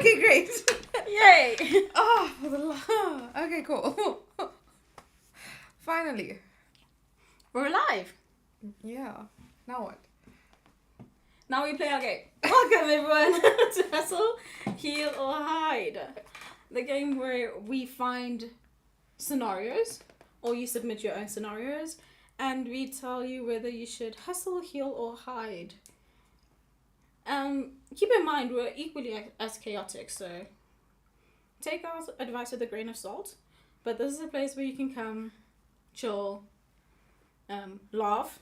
Okay, great. Yay! Oh, okay, cool. Finally. We're live. Yeah. Now what? Now we play our game. Welcome everyone to Hustle, Heal or Hide. The game where we find scenarios, or you submit your own scenarios, and we tell you whether you should hustle, heal, or hide. Keep in mind we're equally as chaotic, so take our advice with a grain of salt. But this is a place where you can come, chill, laugh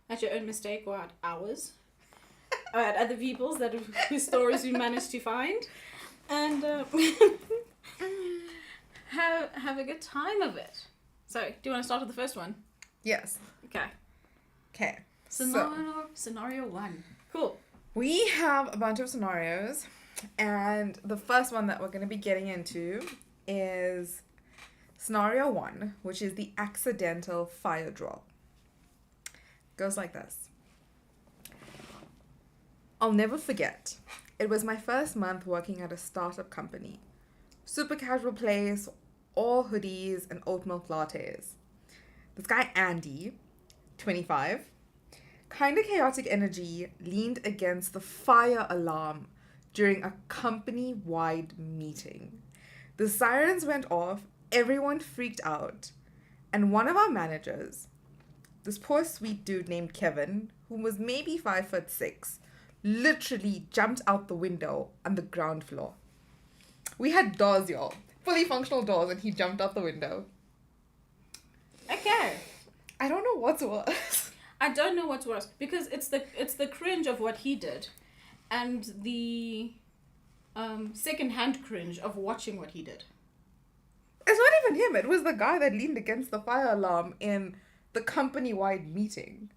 at your own mistake or at ours, or at other people's whose stories we managed to find, and have a good time of it. So, do you want to start with the first one? Yes. Okay. Okay. Scenario one. Cool. We have a bunch of scenarios, and the first one that we're going to be getting into is scenario 1, which is the accidental fire drill. Goes like this. I'll never forget. It was my first month working at a startup company. Super casual place, all hoodies and oat milk lattes. This guy Andy, 25, kind of chaotic energy, leaned against the fire alarm during a company-wide meeting. The sirens went off, everyone freaked out, and one of our managers, this poor sweet dude named Kevin, who was maybe 5'6", literally jumped out the window on the ground floor. We had doors, y'all. Fully functional doors, and he jumped out the window. Okay. I don't know what's worse. I don't know what's worse because it's the cringe of what he did, and the second-hand cringe of watching what he did. It's not even him. It was the guy that leaned against the fire alarm in the company-wide meeting.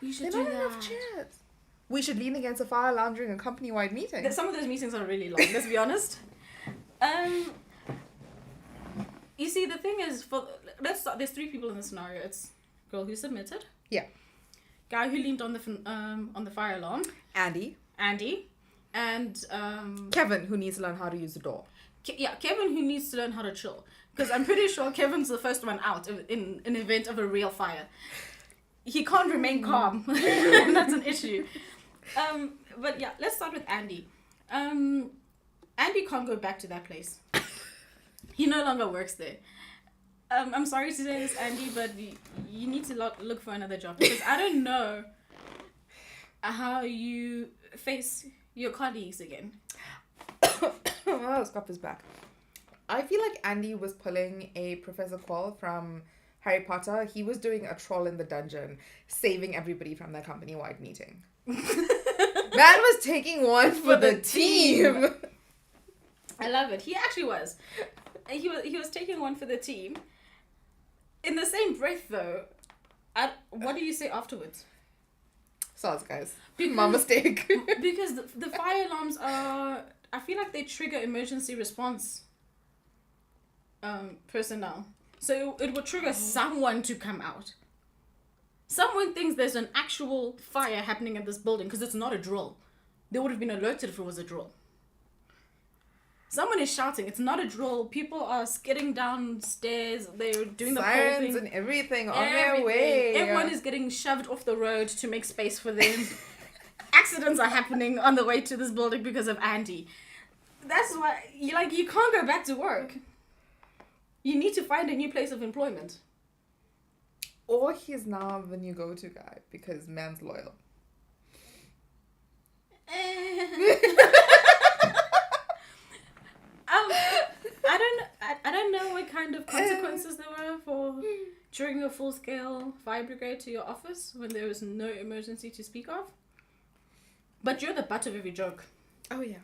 You should There do are not that. enough chairs. We should lean against a fire alarm during a company-wide meeting. Some of those meetings are really long. Let's be honest. You see, the thing is, let's start. There's 3 people in the scenario. It's girl who submitted. Yeah. Guy who leaned on the fire alarm. Andy. And Kevin, who needs to learn how to use the door. Kevin who needs to learn how to chill. Because I'm pretty sure Kevin's the first one out in an event of a real fire. He can't remain calm. That's an issue. But yeah, let's start with Andy. Andy can't go back to that place. He no longer works there. I'm sorry to say this, Andy, but you need to look for another job. Because I don't know how you face your colleagues again. Oh, Scott is back. I feel like Andy was pulling a Professor Quirrell from Harry Potter. He was doing a troll in the dungeon, saving everybody from their company-wide meeting. Man was taking one for the team. I love it. He actually was. He was taking one for the team. In the same breath, though, what do you say afterwards? Sorry, guys. My mistake. Because the fire alarms are... I feel like they trigger emergency response personnel. So it would trigger someone to come out. Someone thinks there's an actual fire happening in this building because it's not a drill. They would have been alerted if it was a drill. Someone is shouting, it's not a drill. People are skidding downstairs. They're doing the sirens whole thing. And everything on their way. Everyone is getting shoved off the road to make space for them. Accidents are happening on the way to this building because of Andy. That's why you can't go back to work. You need to find a new place of employment. Or he's now the new go-to guy because man's loyal. I don't know what kind of consequences there were for triggering a full-scale fire brigade to your office when there was no emergency to speak of. But you're the butt of every joke. Oh, yeah.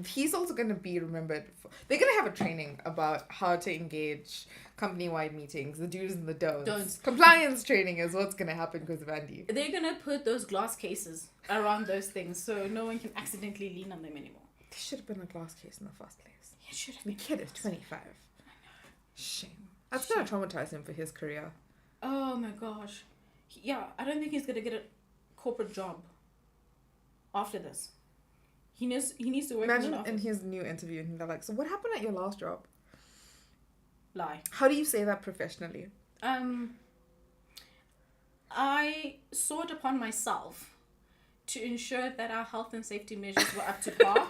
He's also going to be remembered. They're going to have a training about how to engage company-wide meetings, the do's and the don'ts. Compliance training is what's going to happen because of Andy. They're going to put those glass cases around those things so no one can accidentally lean on them anymore. There should have been a glass case in the first place. It should have The been. kid is 25. Shame. That's going to traumatize him for his career. Oh my gosh. I don't think he's going to get a corporate job after this. He needs to work in Imagine an in office. his new interview, and they're like, "So what happened at your last job?" Lie. How do you say that professionally? I saw it upon myself to ensure that our health and safety measures were up to par,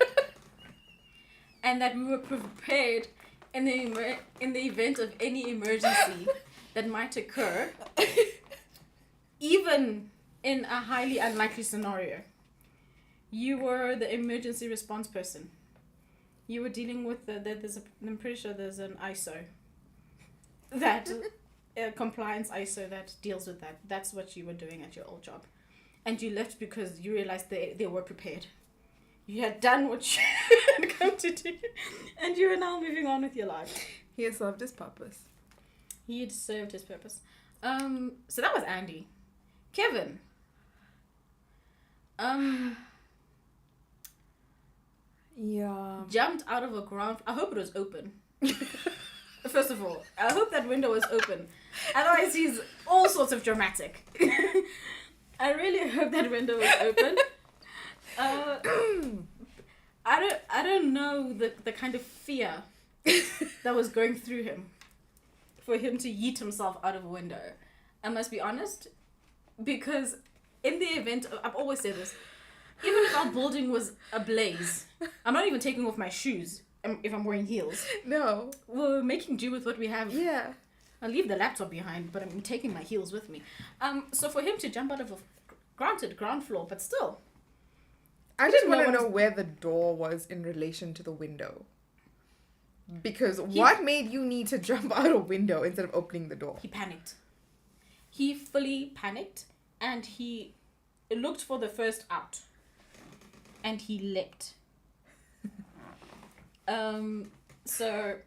and that we were prepared in the event of any emergency that might occur, even in a highly unlikely scenario. You were the emergency response person. You were dealing with I'm pretty sure there's an ISO that compliance ISO that deals with that. That's what you were doing at your old job, and you left because you realized they were prepared. You had done what you had come to do, and you are now moving on with your life. He has served his purpose. He had served his purpose. So that was Andy. Kevin. Yeah. Jumped out of a ground. I hope it was open. First of all, I hope that window was open. Otherwise, he's all sorts of dramatic. I really hope that window was open. I don't know the kind of fear that was going through him for him to yeet himself out of a window. I must be honest, because in the event, I've always said this, even if our building was ablaze, I'm not even taking off my shoes if I'm wearing heels. No. We're making do with what we have. Yeah. I'll leave the laptop behind, but I'm taking my heels with me. So for him to jump out of ground floor, but still. I just want to know where the door was in relation to the window. Because what made you need to jump out a window instead of opening the door? He panicked. He fully panicked, and he looked for the first out. And he leapt. So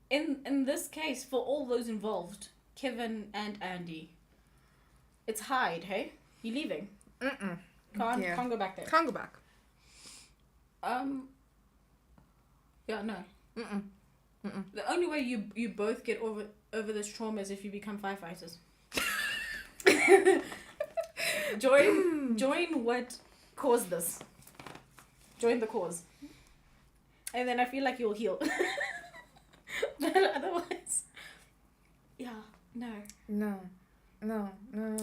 in this case, for all those involved, Kevin and Andy, it's hide, hey? You leaving? Can't go back there. Can't go back. Yeah, no. The only way you both get over this trauma is if you become firefighters. Join what caused this. Join the cause. And then I feel like you'll heal. But otherwise, yeah, no. No.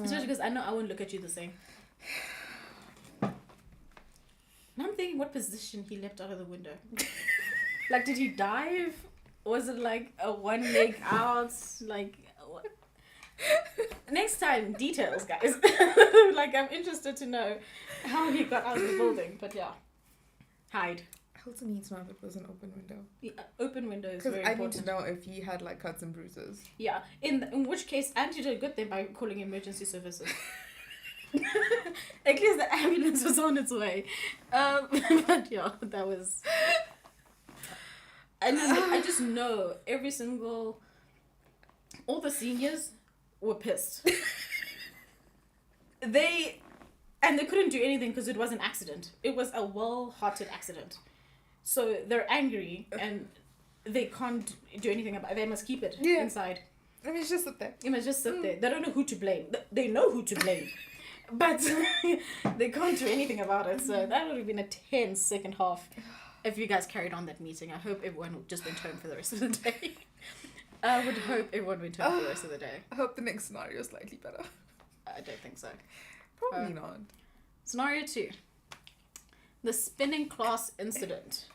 Especially because I know I won't look at you the same. Now I'm thinking what position he leapt out of the window. Like, did he dive? Was it like a one leg out? Like, what? Next time, details, guys. Like, I'm interested to know how he got out of the building. But yeah, hide. I also need to know if it was an open window. The open window is Because very I important. need to know if he had like cuts and bruises. Yeah, in which case, Angie did a good thing by calling emergency services. At least the ambulance was on its way. But yeah, that was... And I just know all the seniors were pissed. They couldn't do anything because it was an accident. It was a well-hearted accident. So they're angry and they can't do anything about it. They must keep it inside. I mean, it's just sit there. It must just sit there. They don't know who to blame. They know who to blame. But they can't do anything about it. So that would have been a tense second half if you guys carried on that meeting. I hope everyone just went home for the rest of the day. I would hope everyone went home for the rest of the day. I hope the next scenario is slightly better. I don't think so. Probably not. Scenario 2. The spinning class incident.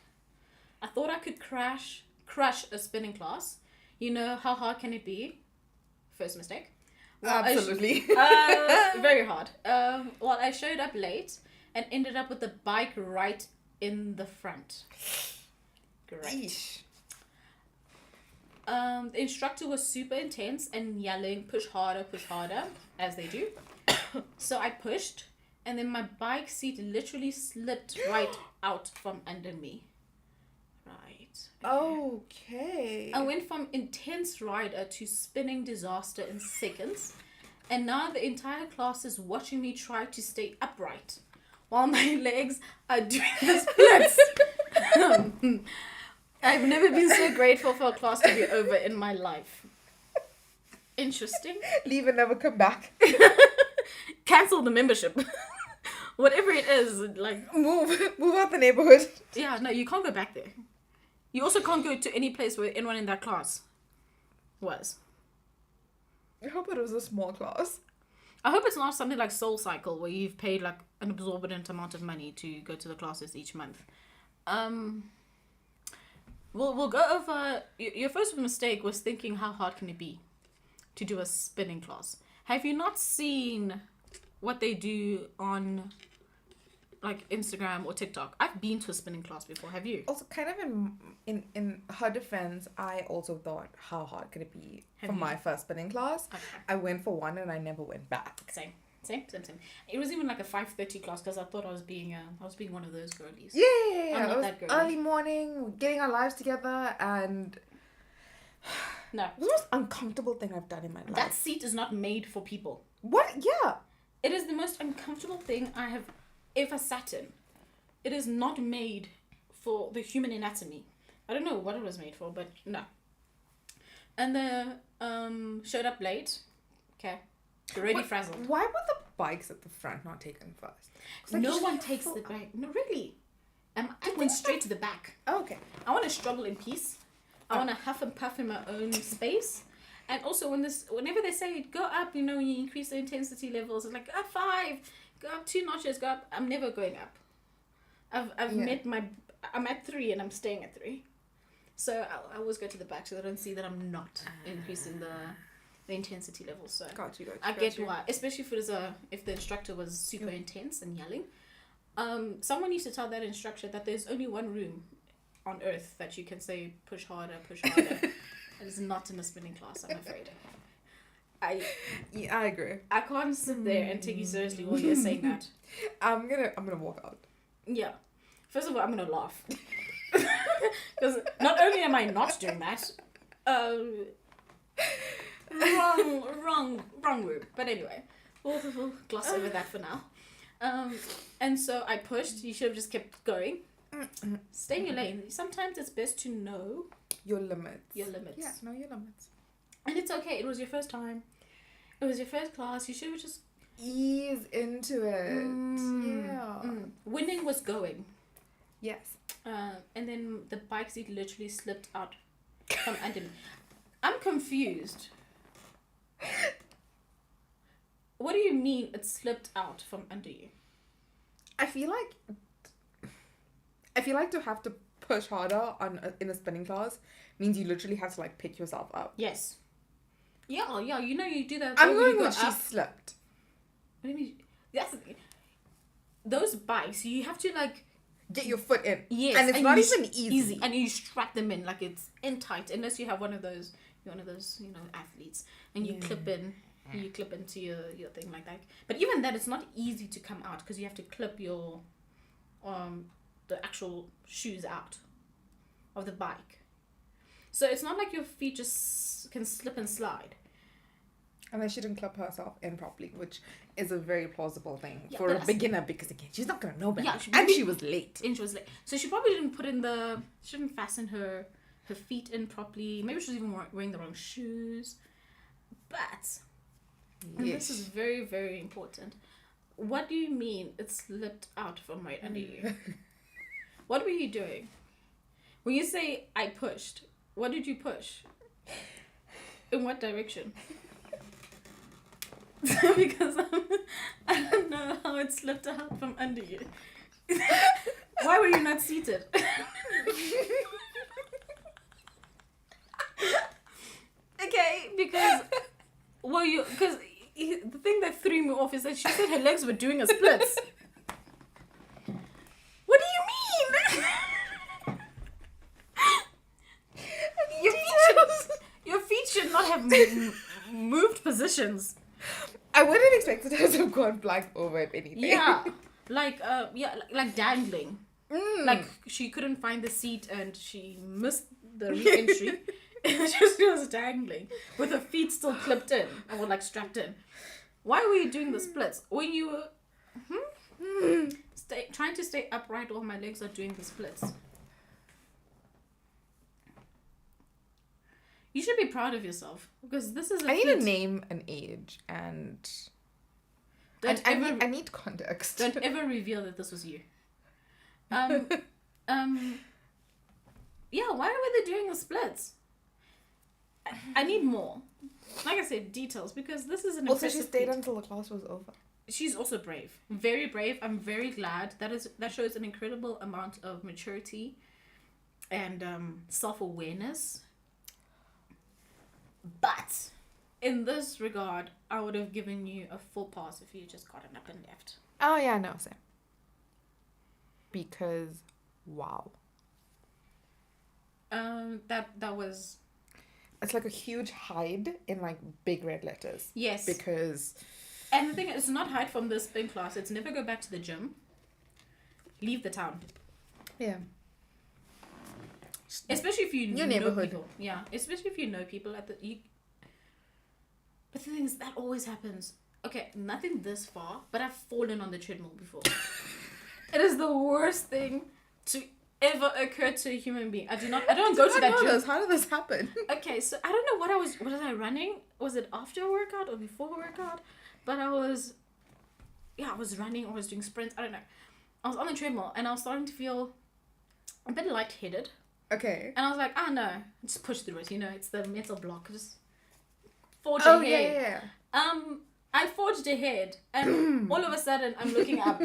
I thought I could crush a spinning class. You know, how hard can it be? First mistake. Well, Absolutely. Very hard. Well, I showed up late and ended up with the bike right in the front. Great. Eesh. The instructor was super intense and yelling, push harder, as they do. So I pushed, and then my bike seat literally slipped right out from under me. Right. Okay. I went from intense rider to spinning disaster in seconds, and now the entire class is watching me try to stay upright while my legs are doing the splits. I've never been so grateful for a class to be over in my life. Interesting. Leave and never come back. Cancel the membership. whatever it is, like, Move out the neighborhood. yeah, no, you can't go back there. You also can't go to any place where anyone in that class was. I hope it was a small class. I hope it's not something like Soul Cycle where you've paid like an exorbitant amount of money to go to the classes each month. We'll go over your first mistake was thinking how hard can it be to do a spinning class. Have you not seen what they do on like Instagram or TikTok? I've been to a spinning class before. Have you? Also, kind of in her defense, I also thought, how hard could it be Have for you? my first spinning class? Okay. I went for one and I never went back. Same. It was even like a 5:30 class because I thought I was being one of those girlies. Yeah, I'm not it was that girly. early morning, getting our lives together, and No, it was the most uncomfortable thing I've done in my life. that seat is not made for people. What? Yeah. It is the most uncomfortable thing I have ever sat in. It is not made for the human anatomy. I don't know what it was made for, but no. And the showed up late. Okay. Already frazzled. Why were the bikes at the front not taken first? 'Cause, like, No you one should takes feel- the back. No, really. I went straight to the back. Oh, okay. I want to struggle in peace. I want to huff and puff in my own space. And also, whenever they say go up, you know, you increase the intensity levels. It's like up 5, go up 2 notches, go up. I'm never going up. I've Yeah. I'm at 3 and I'm staying at 3. So I always go to the back so they don't see that I'm not increasing the intensity levels. So Got you. I get why, especially if the instructor was super intense and yelling. Someone used to tell that instructor that there's only one room on earth that you can say push harder, push harder. It is not in a spinning class, I'm afraid. Yeah, I agree. I can't sit there and take you seriously while you're saying that. I'm gonna walk out. Yeah. First of all, I'm gonna laugh. Because not only am I not doing that, wrong word. But anyway, we'll gloss over that for now. And so I pushed. You should have just kept going. Stay in your lane. Sometimes it's best to know Your limits. your limits. Yeah, know your limits. And it's okay. It was your first time. It was your first class. You should have just... Ease into it. Yeah. Winning was going. Yes. And then the bike seat literally slipped out from under me. I'm confused. What do you mean it slipped out from under you? I feel like to have to push harder in a spinning class means you literally have to like pick yourself up. Yes. Yeah, you know you do that. I'm when going you go when she up. slipped. What do you mean? That's... Those bikes, you have to like... Get your foot in. Yes. And it's not you even easy. And you strap them in like it's in tight. Unless you have one of those, you know, athletes. And you clip in. You clip into your thing like that. But even that, it's not easy to come out because you have to clip your the actual shoes out of the bike. So it's not like your feet just can slip and slide. And then she didn't clip herself in properly, which is a very plausible thing Yeah, for but a beginner because again, she's not gonna know better. Yeah, and she was late. And she was late. So she probably didn't she didn't fasten her feet in properly. Maybe she was even wearing the wrong shoes. But and this is very, very important. What do you mean it slipped out from right under you? What were you doing? When you say I pushed, what did you push? In what direction? Because I don't know how it slipped out from under you. Why were you not seated? Okay, because the thing that threw me off is that she said her legs were doing a splits. What do you mean? Your feet should not have moved positions. I wouldn't expect it to have gone blank over if anything. Yeah, like dangling. Like she couldn't find the seat and she missed the re-entry. She was dangling with her feet still clipped in or like strapped in. Why were you doing the splits when you were trying to stay upright while my legs are doing the splits? You should be proud of yourself because this is. I need to name an age and I need context. Don't ever reveal that this was you. Yeah, why were they doing the splits? I need more. Like I said, details, because this is an Also, impressive she stayed feat. until the class was over. She's also brave. Very brave. I'm very glad. That shows an incredible amount of maturity and self-awareness. But in this regard, I would have given you a full pass if you just gotten up and left. Oh, yeah, no, same. Because, wow. That was... It's like a huge hide in, like, big red letters. Yes. Because... And the thing is, it's not hide from this spin class. It's never go back to the gym. Leave the town. Yeah. Especially if you Your know neighborhood. people. Yeah, especially if you know people at the... But the thing is, that always happens. Okay, nothing this far, but I've fallen on the treadmill before. It is the worst thing to ever occur to a human being. I don't go to that gym. How did this happen? Okay, so I don't know what was I running? Was it after a workout or before a workout? But I was running or I was doing sprints. I don't know. I was on the treadmill and I was starting to feel a bit lightheaded. Okay. And I was like, no, just push through it. It's the mental block. Just forge ahead. Yeah. I forged ahead and all of a sudden I'm looking up.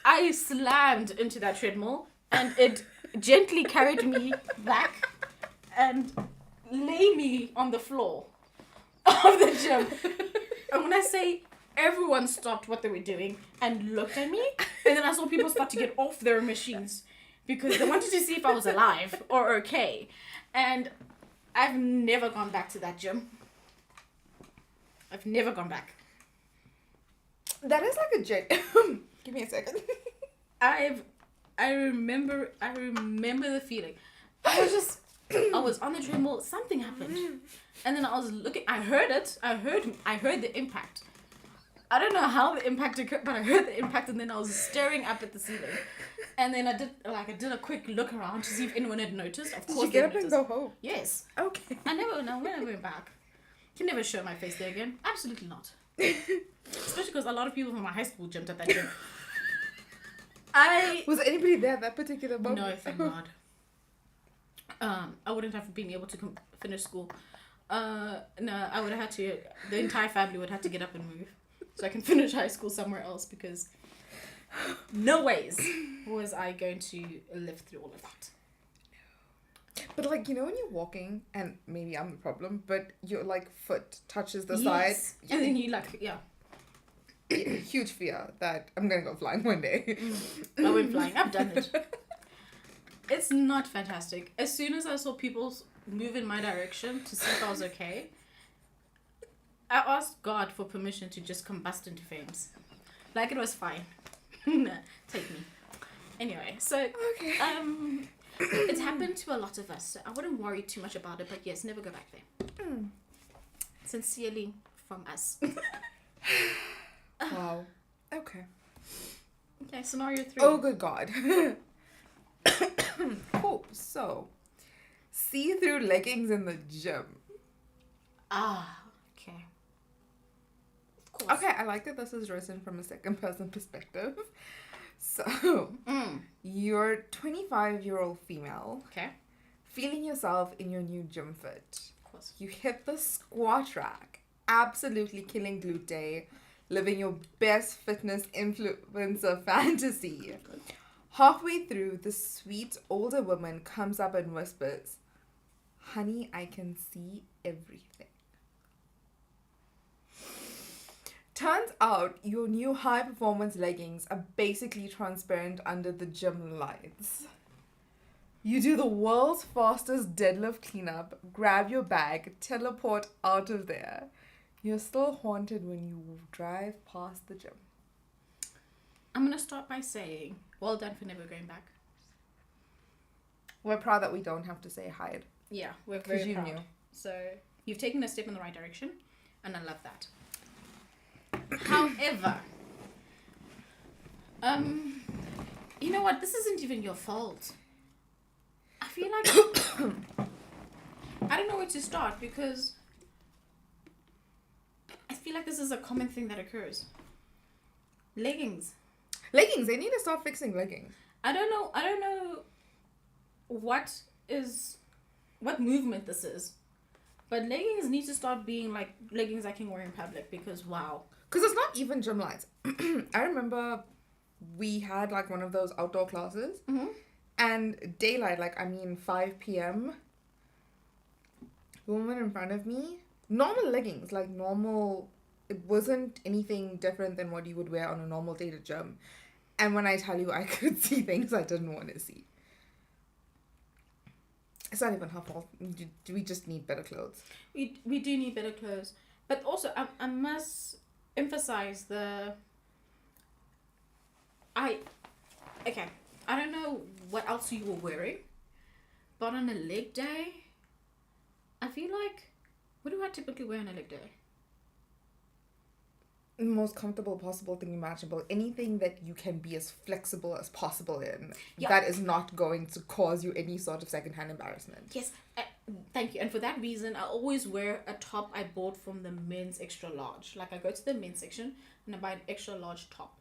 I slammed into that treadmill and it gently carried me back and lay me on the floor of the gym. And when I say everyone stopped what they were doing and looked at me, and then I saw people start to get off their machines because they wanted to see if I was alive or okay. And I've never gone back to that gym. I've never gone back. That is like a jet. Give me a second. I remember the feeling. I was on the treadmill, something happened. And then I was looking, I heard it. I heard the impact. I don't know how the impact occurred, but I heard the impact and then I was staring up at the ceiling. And then I did a quick look around to see if anyone had noticed. Of course Did you get up and go home? Yes. Okay. I never went back. Can never show my face there again. Absolutely not. Especially because a lot of people from my high school jumped at that gym. Was anybody there at that particular moment? No, thank God. I wouldn't have been able to finish school. No, I would have had to. The entire family would have to get up and move, so I can finish high school somewhere else because no ways was I going to live through all of that. But like, when you're walking, and maybe I'm the problem, but your like foot touches the Yes. side, And then you like, yeah. Huge fear that I'm gonna go flying one day. I went flying. I've done it. It's not fantastic. As soon as I saw people move in my direction to see if I was okay, I asked God for permission to just combust into flames. Like it was fine. Take me. Anyway, so Okay. it's happened to a lot of us, so I wouldn't worry too much about it, but yes, never go back there. Sincerely from us. Wow. Okay. Okay, scenario 3. Oh, good God. Cool. So, see-through leggings in the gym. Okay. Of course. Okay, I like that this is written from a second-person perspective. So, you're 25-year-old female. Okay. Feeling yourself in your new gym fit. Of course. You hit the squat rack, absolutely killing glute day, living your best fitness influencer fantasy. Halfway through, the sweet older woman comes up and whispers, "Honey, I can see everything." Turns out your new high-performance leggings are basically transparent under the gym lights. You do the world's fastest deadlift cleanup, grab your bag, teleport out of there. You're still haunted when you drive past the gym. I'm going to start by saying, well done for never going back. We're proud that we don't have to say hide. Yeah, we're very you proud. knew. So you've taken a step in the right direction, and I love that. However, you know what? This isn't even your fault. I feel like I don't know where to start because feel like this is a common thing that occurs. Leggings. Leggings. They need to start fixing leggings. I don't know what movement this is. But leggings need to start being like leggings I can wear in public because wow. Because it's not even gym lights. I remember we had like one of those outdoor classes. Mm-hmm. And daylight, 5 p.m. The woman in front of me, normal leggings, it wasn't anything different than what you would wear on a normal day to gym. And when I tell you I could see things I didn't want to see. It's not even her fault. Do we just need better clothes? We do need better clothes. But also, I must emphasize I don't know what else you were wearing, but on a leg day, I feel like, what do I typically wear on a leg day? The most comfortable possible thing imaginable. Anything that you can be as flexible as possible in. Yeah. That is not going to cause you any sort of secondhand embarrassment. Yes, thank you. And for that reason, I always wear a top I bought from the men's extra large. Like I go to the men's section and I buy an extra large top.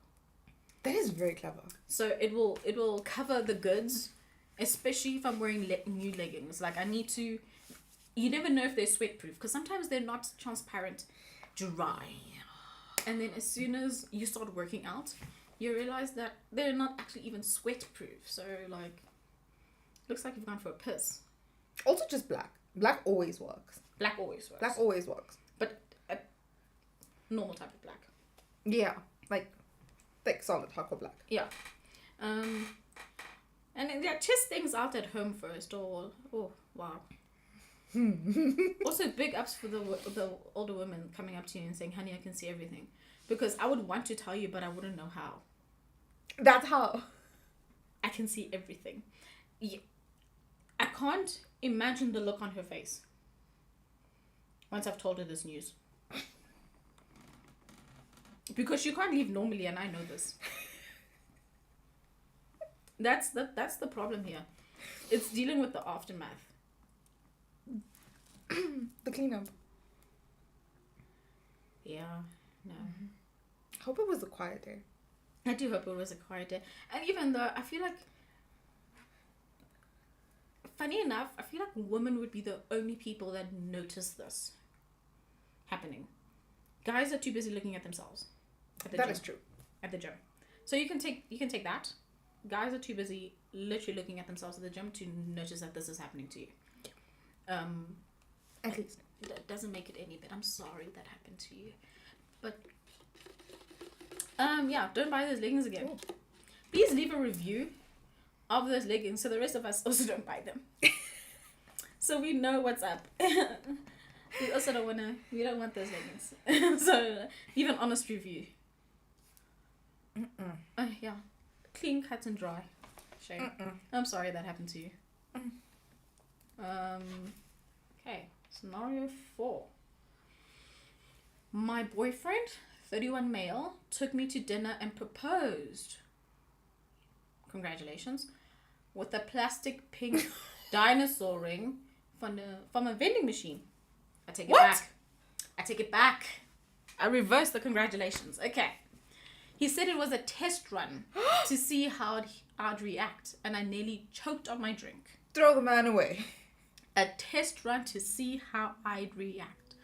That is very clever. So it will cover the goods, especially if I'm wearing new leggings. Like I need to, you never know if they're sweat proof because sometimes they're not transparent, dry. And then as soon as you start working out, you realize that they're not actually even sweat proof. So like, looks like you've gone for a piss. Also just black. Black always works. Black always works. Black always works. But a normal type of black. Yeah, like thick, solid, hardcore black. Yeah. And then test things out at home first. Oh wow. Also, big ups for the older women coming up to you and saying, "Honey, I can see everything," because I would want to tell you, but I wouldn't know how. That's how. I can see everything. Yeah. I can't imagine the look on her face once I've told her this news. Because you can't live normally, and I know this. That's the problem here. It's dealing with the aftermath. The cleanup. Yeah, no. Hope it was a quiet day. I do hope it was a quiet day. And even though I feel like, funny enough, I feel like women would be the only people that notice this happening. Guys are too busy looking at themselves. At the that gym. is true. At the gym. So you can take that. Guys are too busy literally looking at themselves at the gym to notice that this is happening to you. At least. That doesn't make it any better. I'm sorry that happened to you. But yeah, don't buy those leggings again. Ooh. Please leave a review of those leggings so the rest of us also don't buy them. So we know what's up. We also don't want those leggings. So leave an honest review. Yeah. Clean, cut and dry. Shame. I'm sorry that happened to you. Okay. Scenario 4. My boyfriend, 31 male, took me to dinner and proposed. Congratulations. With a plastic pink dinosaur ring from a vending machine. I take it back. I reverse the congratulations. Okay. He said it was a test run to see how I'd react, and I nearly choked on my drink. Throw the man away. A test run to see how I'd react.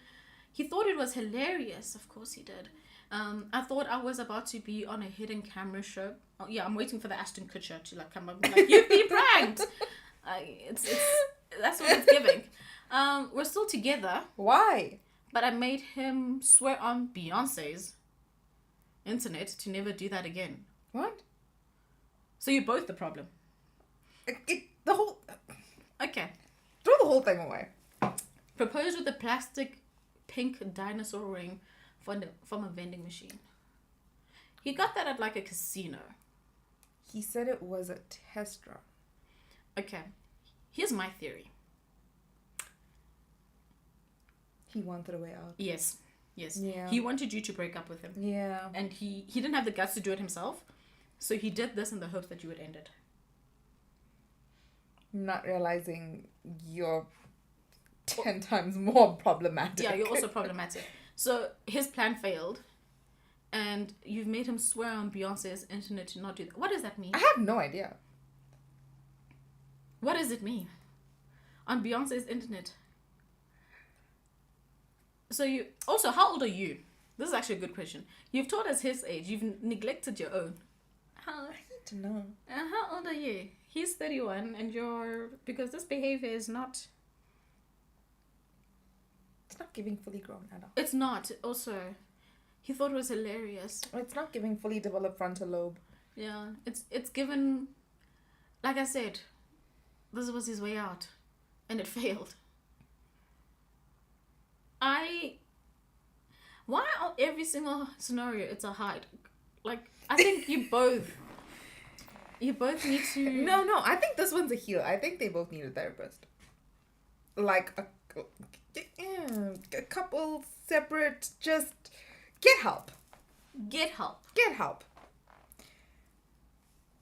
He thought it was hilarious. Of course he did. I thought I was about to be on a hidden camera show. Oh, yeah, I'm waiting for the Ashton Kutcher to come up and be like, you've been pranked. It's that's what it's giving. We're still together. Why? But I made him swear on Beyonce's internet to never do that again. What? So you're both the problem. The whole... Okay. Throw the whole thing away. Proposed with a plastic pink dinosaur ring from a vending machine. He got that at like a casino. He said it was a test run. Okay. Here's my theory. He wanted a way out. Yes. Yeah. He wanted you to break up with him. Yeah. And he didn't have the guts to do it himself. So he did this in the hopes that you would end it. Not realizing you're 10 times more problematic. Yeah, you're also problematic. So his plan failed, and you've made him swear on Beyonce's internet to not do that. What does that mean? I have no idea. What does it mean? On Beyonce's internet. So you also, how old are you? This is actually a good question. You've told us his age. You've neglected your own. I need to know. How old are you? He's 31, and you're, because this behavior is not. It's not giving fully grown adult. It's not. Also, he thought it was hilarious. It's not giving fully developed frontal lobe. Yeah, it's given. Like I said, this was his way out, and it failed. Why on every single scenario it's a hide? Like, I think you both need to. No, I think this one's a heel. I think they both need a therapist. Like a couple separate, just get help. Get help. Get help.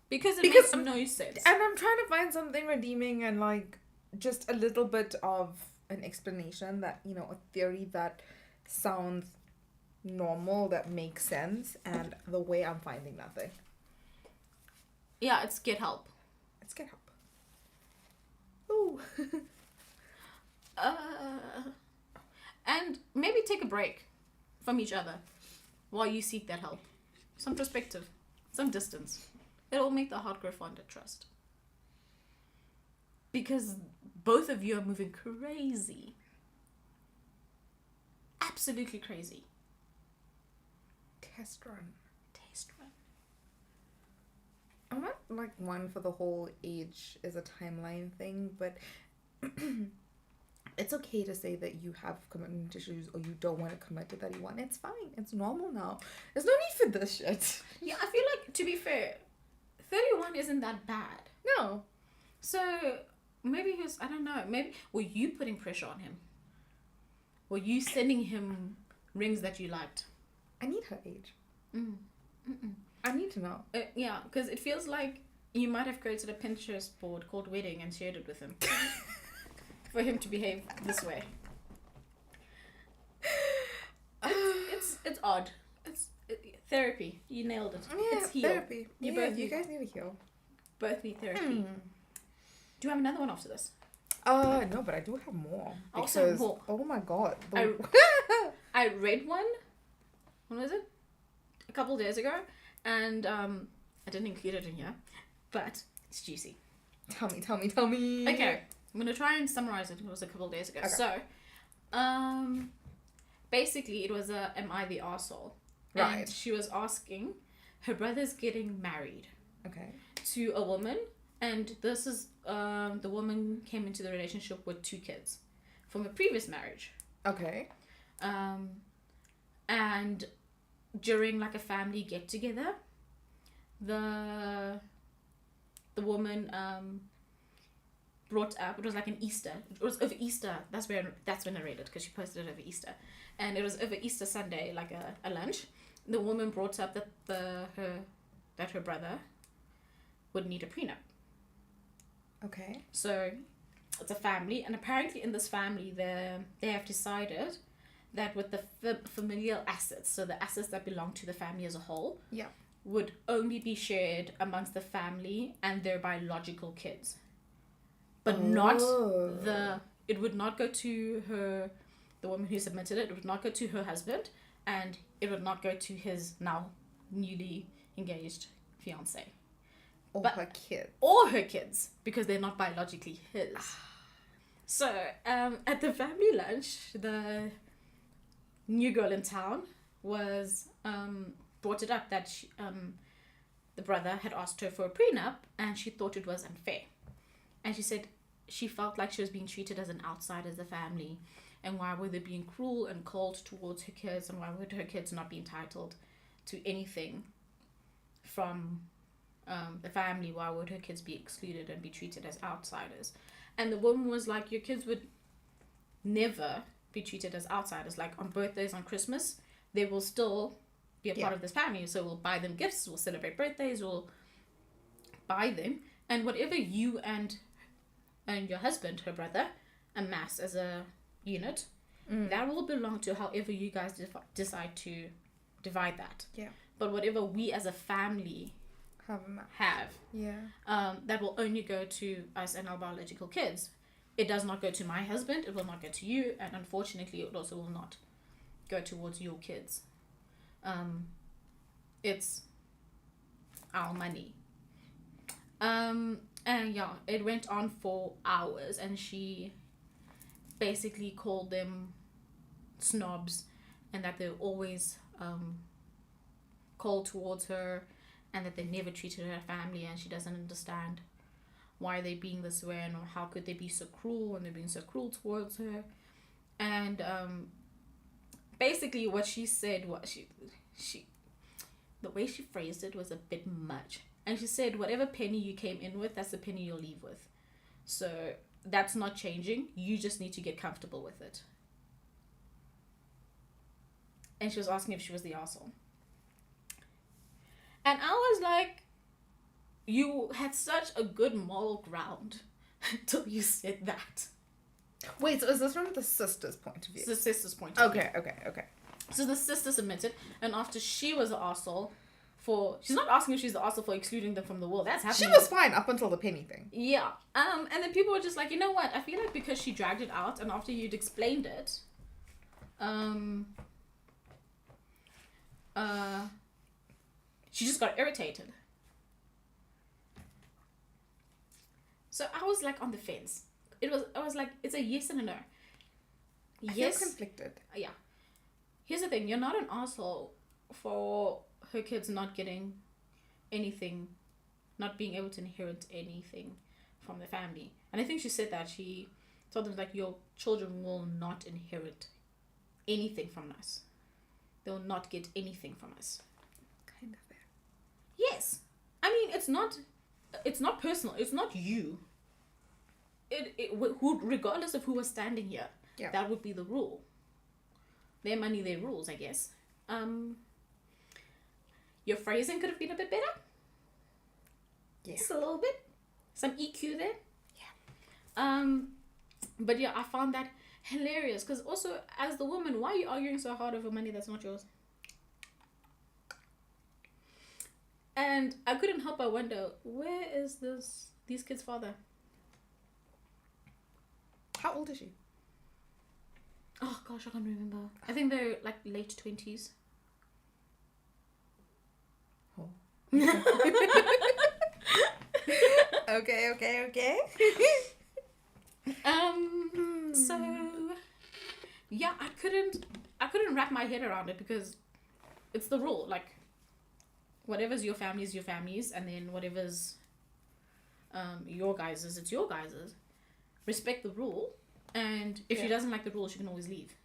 Because it Because- makes no sense. And I'm trying to find something redeeming and like just a little bit of an explanation that, you know, a theory that sounds normal, that makes sense, and the way I'm finding nothing. Yeah, it's get help. Let's get help. Ooh. And maybe take a break from each other while you seek that help. Some perspective, some distance. It'll make the heart grow fonder trust. Because both of you are moving crazy. Absolutely crazy. Test run. Taste run. I'm not like one for the whole age is a timeline thing, but it's okay to say that you have commitment issues or you don't want to commit to 31. It's fine. It's normal now. There's no need for this shit. Yeah, I feel like, to be fair, 31 isn't that bad. No. So maybe he was, I don't know, maybe, were you putting pressure on him? Were you sending him rings that you liked? I need her age. Mm. I need to know. Yeah, because it feels like you might have created a Pinterest board called Wedding and shared it with him. For him to behave this way. It's odd. It's therapy. You nailed it. Yeah, it's heal. therapy. You Yeah, both you need, guys need to heal. both need therapy. Do you have another one after this? No, but I do have more. Also Because, more. oh my god. I read one. When was it? A couple days ago, and I didn't include it in here, but it's juicy. Tell me. Okay, I'm gonna try and summarize it. It was a couple days ago. Okay. So, basically, it was a "Am I the arsehole?" Right. And she was asking, her brother's getting married Okay. to a woman, and this is the woman came into the relationship with 2 kids from a previous marriage. Okay. And during like a family get together, the woman brought up, it was like an Easter, it was over Easter, that's when I read it, because she posted it over Easter, and it was over Easter Sunday, like a lunch. The woman brought up that her brother would need a prenup. Okay. So it's a family, and apparently in this family they have decided that with the familial assets, so the assets that belong to the family as a whole, Yeah. would only be shared amongst the family and their biological kids, but not it would not go to the woman who submitted it. It would not go to her husband, and it would not go to his now newly engaged fiance Or But- her kid. or her kids, because they're not biologically his. So at the family lunch, the new girl in town was brought it up that the brother had asked her for a prenup, and she thought it was unfair, and she said she felt like she was being treated as an outsider as a family, and why were they being cruel and cold towards her kids, and why would her kids not be entitled to anything from the family? Why would her kids be excluded and be treated as outsiders? And the woman was like, your kids would never be treated as outsiders. Like on birthdays, on Christmas, they will still be a part of this family. So we'll buy them gifts, we'll celebrate birthdays, we'll buy them, and whatever you and your husband, her brother, amass as a unit That will belong to however you guys decide to divide that. Yeah. But whatever we as a family have, that will only go to us and our biological kids. It does not go to my husband. It will not go to you, and unfortunately, it also will not go towards your kids. It's our money. And yeah, it went on for hours, and she basically called them snobs, and that they're always cold towards her, and that they never treated her family, and she doesn't understand why they're being this way, and how could they be so cruel when they're being so cruel towards her. And basically what she said was she the way she phrased it was a bit much. And she said, whatever penny you came in with, that's the penny you'll leave with. So that's not changing. You just need to get comfortable with it. And she was asking if she was the arsehole. And I was like, you had such a good moral ground until you said that. Wait, so is this from the sister's point of view? It's the sister's point of view. Okay. So the sister submitted, and after she was the arsehole she's not asking if she's the arsehole for excluding them from the will. That's happening. She was fine up until the penny thing. Yeah. And then people were just like, you know what? I feel like because she dragged it out, and after you'd explained it, she just got irritated. So I was like on the fence. I was like, it's a yes and a no. I feel conflicted. Yeah. Here's the thing, you're not an asshole for her kids not getting anything, not being able to inherit anything from the family. And I think she said that. She told them, like, your children will not inherit anything from us. They will not get anything from us. Kind of fair. Yes. I mean, it's not personal. It's not you. Regardless of who was standing here, that would be the rule. Their money, their rules, I guess. Your phrasing could have been a bit better. Yeah. Just a little bit. Some EQ there. Yeah. But yeah, I found that hilarious, because also, as the woman, why are you arguing so hard over money that's not yours? And I couldn't help but wonder, where is these kids' father? How old is she? Oh gosh, I can't remember. I think they're like late 20s. Oh. Okay. So yeah, I couldn't wrap my head around it, because it's the rule. Like, whatever's your family is your family's, and then whatever's your guys's, it's your guys's. Respect the rule, and if she doesn't like the rule, she can always leave.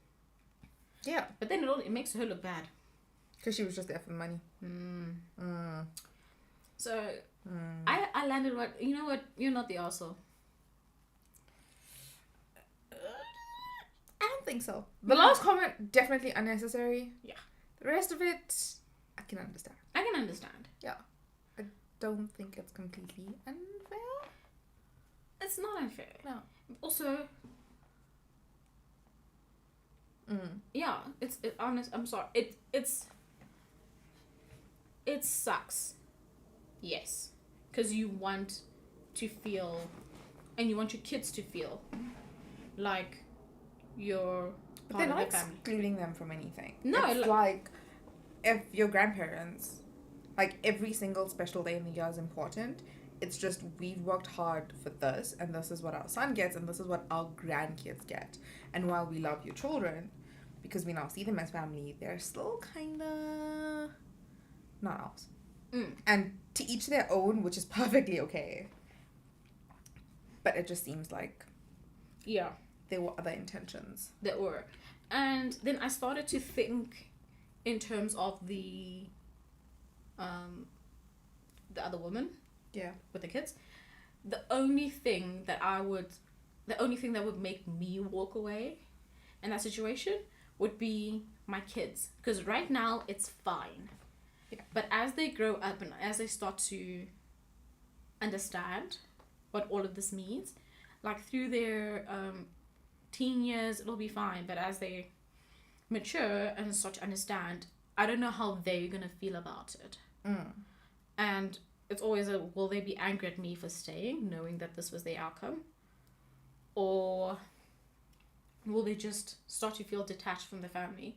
Yeah. But then it makes her look bad. Because she was just there for the money. So I landed what, you know what, you're not the arsehole. I don't think so. The last comment, definitely unnecessary. Yeah. The rest of it, I can understand. Yeah. I don't think it's completely unfair. It's not unfair. No. Also, yeah, honest. I'm sorry. It sucks. Yes, because you want to feel, and you want your kids to feel like you're But part they're of not their family. excluding them from anything. No, it's like if your grandparents, like, every single special day in the year is important. It's just, we've worked hard for this, and this is what our son gets, and this is what our grandkids get. And while we love your children, because we now see them as family, they're still kind of not ours. And to each their own, which is perfectly okay. But it just seems like there were other intentions. There were. And then I started to think in terms of the other woman. Yeah. With the kids. The only thing that would make me walk away in that situation would be my kids. Because right now it's fine. Yeah. But as they grow up and as they start to understand what all of this means, like through their teen years, it'll be fine. But as they mature and start to understand, I don't know how they're gonna feel about it. And it's always will they be angry at me for staying, knowing that this was their outcome? Or will they just start to feel detached from the family,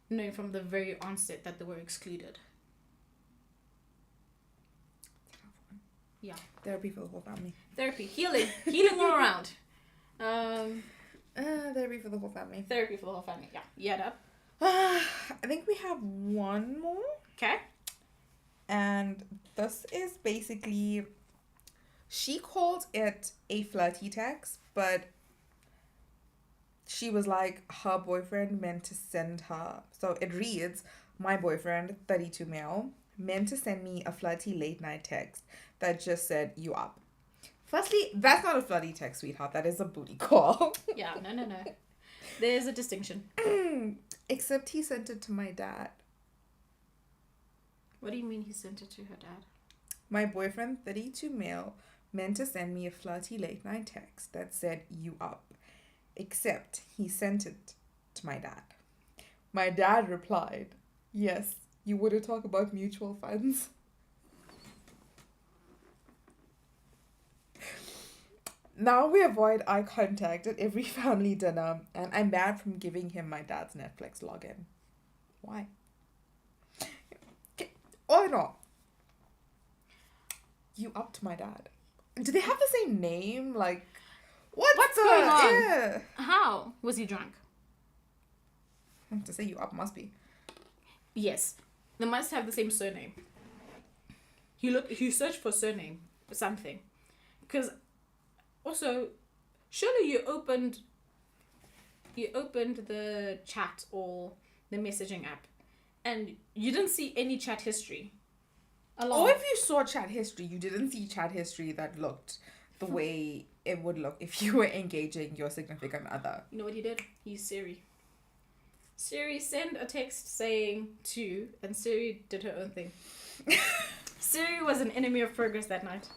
knowing from the very onset that they were excluded? Yeah. Therapy for the whole family. Therapy. Healing all around. Therapy for the whole family. Therapy for the whole family. Yeah. Yeah, Dad. I think we have one more. Okay. And this is basically, she called it a flirty text, but she was like, her boyfriend meant to send her. So it reads, my boyfriend, 32 male, meant to send me a flirty late night text that just said, you up. Firstly, that's not a flirty text, sweetheart. That is a booty call. Yeah, no. There's a distinction. Except he sent it to my dad. What do you mean he sent it to her dad? My boyfriend, 32 male, meant to send me a flirty late night text that said, you up. Except he sent it to my dad. My dad replied, yes, you want to talk about mutual funds? Now we avoid eye contact at every family dinner, and I'm banned from giving him my dad's Netflix login. Why? Or not. You up to my dad. Do they have the same name? Like, what's going on? Yeah. How? Was he drunk? To say you up must be. Yes. They must have the same surname. He searched for surname or something. Because also, surely you opened the chat or the messaging app and you didn't see any chat history. Or if you saw chat history, you didn't see chat history that looked the way it would look if you were engaging your significant other. You know what he did? He used Siri. Siri sent a text saying to, and Siri did her own thing. Siri was an enemy of progress that night.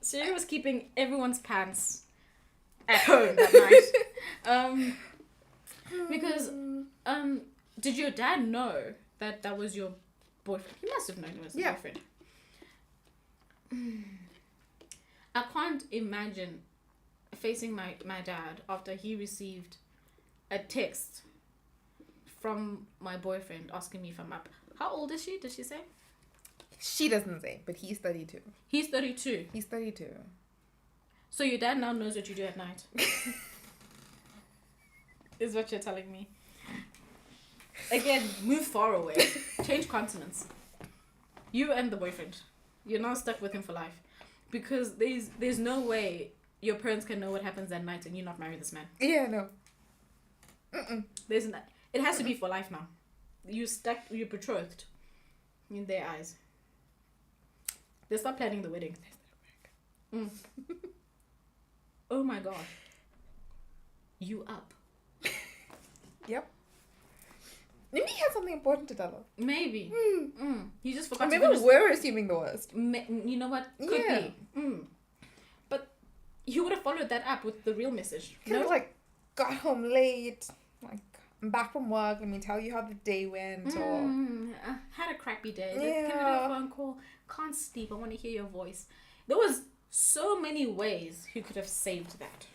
Siri was keeping everyone's pants at home that night. Because did your dad know that was your boyfriend? He must have known it was your boyfriend. I can't imagine facing my dad after he received a text from my boyfriend asking me if I'm up. How old is she? Did she say? She doesn't say, but he's 32. He's 32. He's 32. So your dad now knows what you do at night. Is what you're telling me. Again, move far away. Change continents. You and the boyfriend. You're now stuck with him for life. Because there's no way your parents can know what happens at night and you not marry this man. Yeah, no. It has to be for life now. You're betrothed in their eyes. They start planning the wedding. Oh my god. You up. Yep. Maybe he had something important to tell her. Maybe. He just forgot maybe we're assuming the worst. You know what? Could be. But he would have followed that up with the real message. No, like, got home late. Like, I'm back from work. Let me tell you how the day went. Or had a crappy day. Yeah. Give me a phone call. Can't sleep. I want to hear your voice. There was so many ways he could have saved that.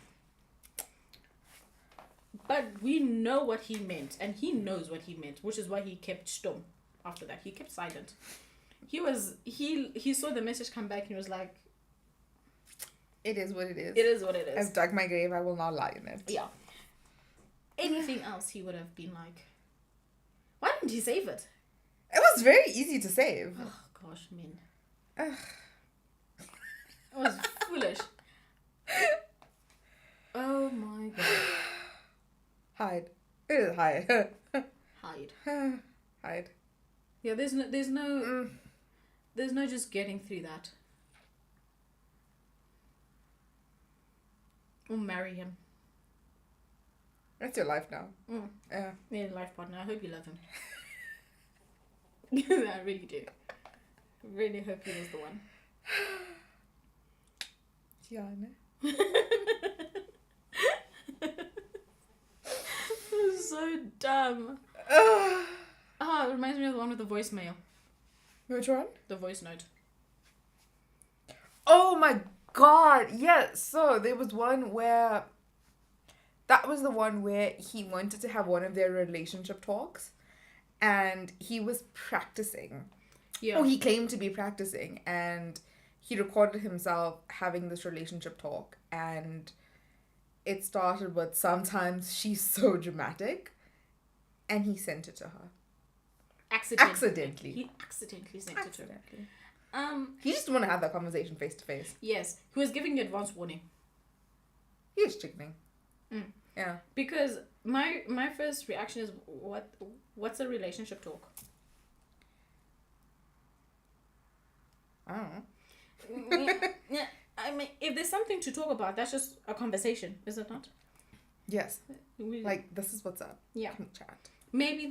But we know what he meant, and he knows what he meant, which is why he kept stum after that. He kept silent. He saw the message come back and he was like, it is what it is. It is what it is. I've dug my grave, I will not lie in it. Yeah. Anything else he would have been like, why didn't he save it? It was very easy to save. Oh gosh, man. It was foolish. Oh my god. Hide. Hide. Hide. Hide. Yeah, there's no just getting through that. Or marry him. That's your life now. Yeah. Yeah, life partner. I hope you love him. I really do. Really hope he was the one. Yeah, I know. so dumb. It reminds me of the one with the voicemail. Which one? The voice note. Oh my god, yes. So there was one where that was the one where he wanted to have one of their relationship talks and he was practicing. Yeah. Oh, he claimed to be practicing and he recorded himself having this relationship talk and it started with sometimes she's so dramatic and he sent it to her. Accidentally. He accidentally sent it to her. He just didn't want to have that conversation face to face. Yes. He was giving you advance warning. He was chickening. Mm. Yeah. Because my first reaction is what's a relationship talk? I don't know. Yeah, I mean, if there's something to talk about, that's just a conversation, is it not? Yes. Like, this is what's up. Yeah. Can we chat? Maybe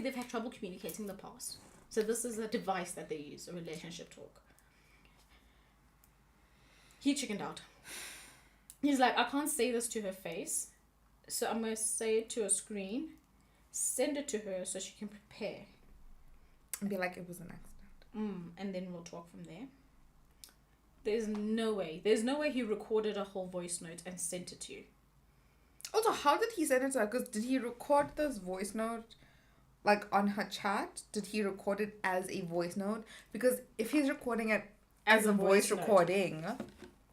they've had trouble communicating in the past. So this is a device that they use, a relationship talk. He chickened out. He's like, I can't say this to her face, so I'm going to say it to a screen, send it to her so she can prepare. And be like, it was an accident. And then we'll talk from there. There's no way he recorded a whole voice note and sent it to you. Also, how did he send it to her? Because did he record this voice note, like, on her chat? Did he record it as a voice note? Because if he's recording it as a voice recording,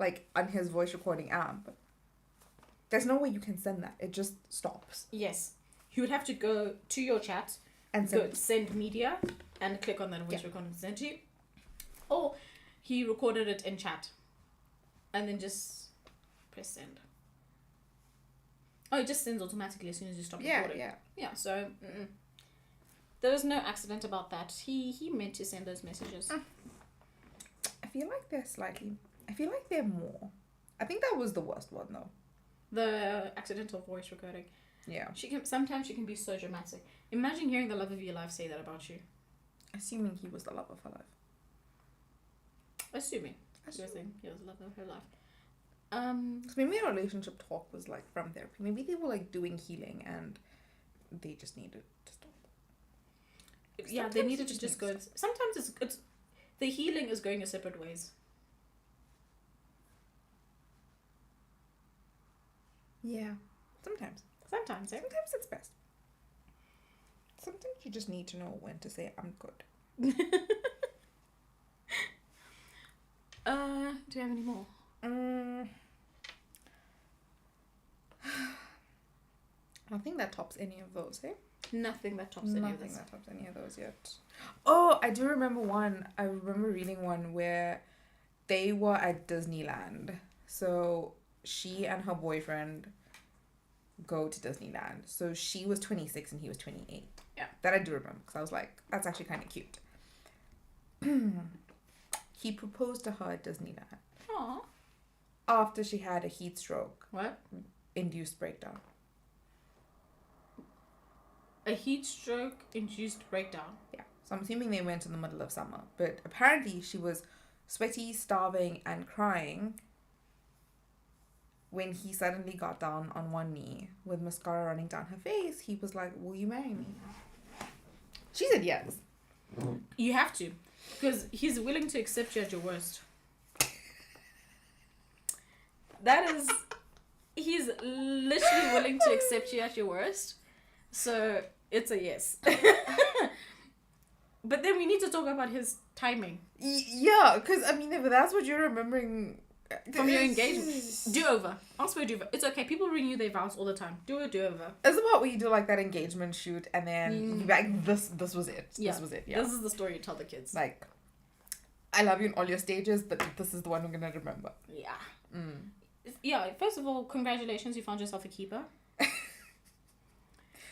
like, on his voice recording app, there's no way you can send that. It just stops. Yes. He would have to go to your chat And send media and click on that voice recording and send to you. Or he recorded it in chat and then just press send. Oh, it just sends automatically as soon as you stop recording. Yeah, so there was no accident about that. He meant to send those messages. I feel like they're more. I think that was the worst one, though. The accidental voice recording. Yeah. Sometimes she can be so dramatic. Imagine hearing the love of your life say that about you. Assuming he was the love of her life. Assuming. He was the love of her life. Because maybe a relationship talk was like from therapy. Maybe they were like doing healing and they just needed to stop. Yeah, they needed to just go. Sometimes it's the healing is going your separate ways. Yeah. Sometimes. Sometimes it's best. Sometimes you just need to know when to say I'm good. Do you have any more? I think that tops any of those, eh? Nothing that tops any of Nothing this. that tops any of those yet. Oh, I do remember one. I remember reading one where they were at Disneyland. So she and her boyfriend go to Disneyland. So she was 26 and he was 28. Yeah. That I do remember because I was like, that's actually kind of cute. He proposed to her at Disneyland. Aww. After she had a heat stroke. What? Induced breakdown. A heat stroke induced breakdown. Yeah. So I'm assuming they went in the middle of summer. But apparently she was sweaty, starving, and crying when he suddenly got down on one knee with mascara running down her face. He was like, will you marry me? She said yes. You have to. Because he's willing to accept you at your worst. He's literally willing to accept you at your worst. So it's a yes. But then we need to talk about his timing. Yeah, because I mean, if that's what you're remembering from your engagement. Do-over. Ask for a do-over. It's okay. People renew their vows all the time. Do a do-over. It's about when you do like that engagement shoot and then you be like, this was it. Yeah. This was it. Yeah. This is the story you tell the kids. Like, I love you in all your stages, but this is the one we're going to remember. Yeah. Yeah, first of all, congratulations. You found yourself a keeper.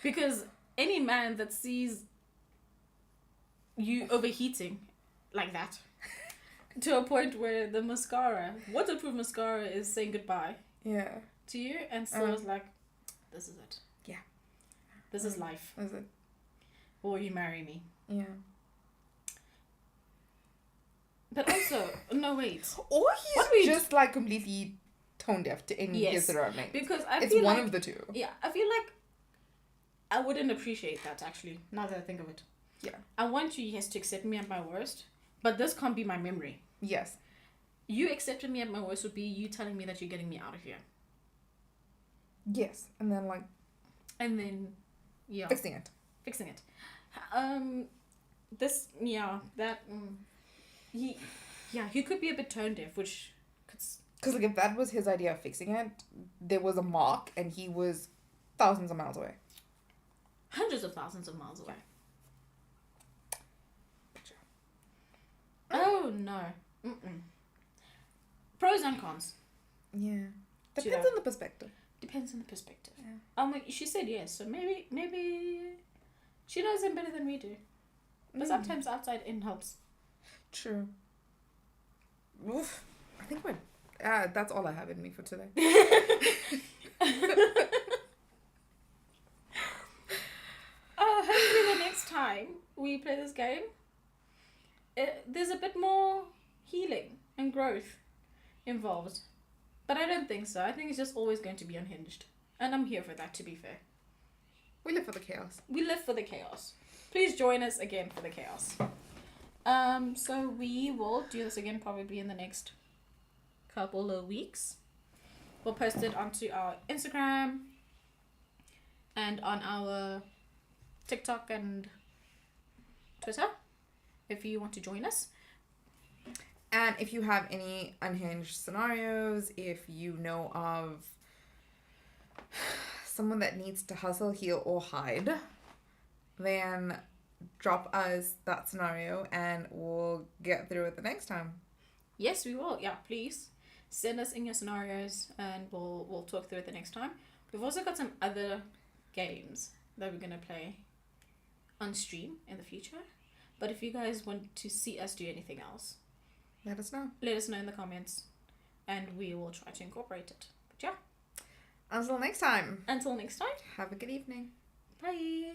Because any man that sees you overheating like that to a point where the mascara, waterproof mascara, is saying goodbye to you, and so it's like, this is it. Yeah. This is life. Is it? Or you marry me. Yeah. But also, no, wait. Or he's just like completely tone deaf to any his surroundings. Because it's one of the two. Yeah, I feel like I wouldn't appreciate that, actually, now that I think of it. Yeah. I want you, yes, to accept me at my worst, but this can't be my memory. Yes. You accepting me at my worst would be you telling me that you're getting me out of here. Yes. And then, like, And then, yeah. fixing it. Fixing it. This, yeah, that, he could be a bit tone deaf, which could... Because, like, if that was his idea of fixing it, there was a mark and he was thousands of miles away. Hundreds of thousands of miles away. Oh, no. Mm-mm. Pros and cons. Yeah. See Depends that? on the perspective. Depends on the perspective. Yeah. She said yes, so maybe she knows him better than we do. But sometimes outside in helps. True. Oof. I think we're... that's all I have in me for today. Hopefully the next time we play this game, there's a bit more healing and growth involved. But I don't think so. I think it's just always going to be unhinged. And I'm here for that, to be fair. We live for the chaos. We live for the chaos. Please join us again for the chaos. So we will do this again probably in the next couple of weeks. We'll post it onto our Instagram and on our TikTok and Twitter if you want to join us. And if you have any unhinged scenarios, if you know of someone that needs to hustle, heal, or hide, then drop us that scenario and we'll get through it the next time. Yes, we will. Yeah, please send us in your scenarios and we'll talk through it the next time. We've also got some other games that we're going to play on stream in the future. But if you guys want to see us do anything else, let us know. Let us know in the comments and we will try to incorporate it. But yeah. Until next time. Until next time. Have a good evening. Bye.